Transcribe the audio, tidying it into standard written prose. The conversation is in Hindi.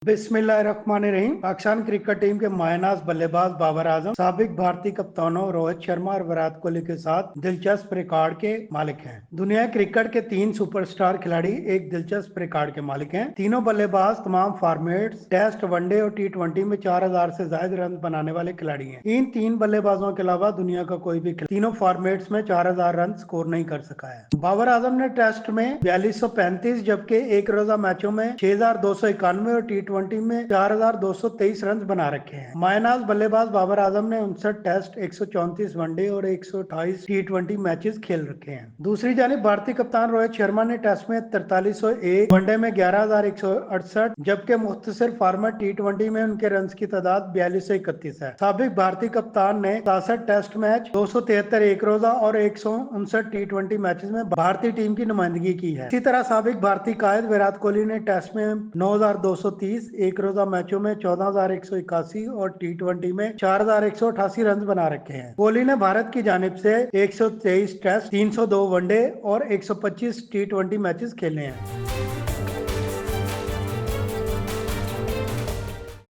बिस्मिल्लाहिर्रहमानिर्रहीम। पाकिस्तान क्रिकेट टीम के मायनाज बल्लेबाज बाबर आजम साबिक भारतीय कप्तानों रोहित शर्मा और विराट कोहली के साथ दिलचस्प रिकॉर्ड के मालिक हैं। दुनिया क्रिकेट के 3 सुपरस्टार खिलाड़ी एक दिलचस्प रिकॉर्ड के मालिक हैं। तीनों बल्लेबाज तमाम फॉर्मेट्स, टेस्ट, वनडे और T20 में 4000 से ज्यादा रन बनाने वाले खिलाड़ी हैं। इन 3 बल्लेबाजों के अलावा दुनिया का कोई भी तीनों फॉर्मेट्स में 4000 रन स्कोर नहीं कर सका है। बाबर आजम ने टेस्ट में 4235 जबकि एक रोजा मैचों में 6291 और T20 में 4223 रन बना रखे हैं। मायनाज बल्लेबाज बाबर आजम ने 59 टेस्ट, 134 वनडे और 128 T20 मैचेस खेल रखे हैं। दूसरी जानिब भारतीय कप्तान रोहित शर्मा ने टेस्ट में 4301, वनडे में 11168 जबकि मुख्तसर फॉर्मेट T20 में उनके रन की तादाद 4231 है। साबिक भारतीय कप्तान ने 67 टेस्ट मैच, 273 एक रोजा और 159 T20 मैचेस में भारतीय टीम की नुमाइंदगी की है। इसी तरह साबिक भारतीय कायद विराट कोहली ने टेस्ट में 9230, एक रोजा मैचों में 14181 और T20 में 4188 रन बना रखे हैं। कोहली ने भारत की जानिब से 123 टेस्ट, 302 वनडे और 125 T20 मैचेस खेले हैं।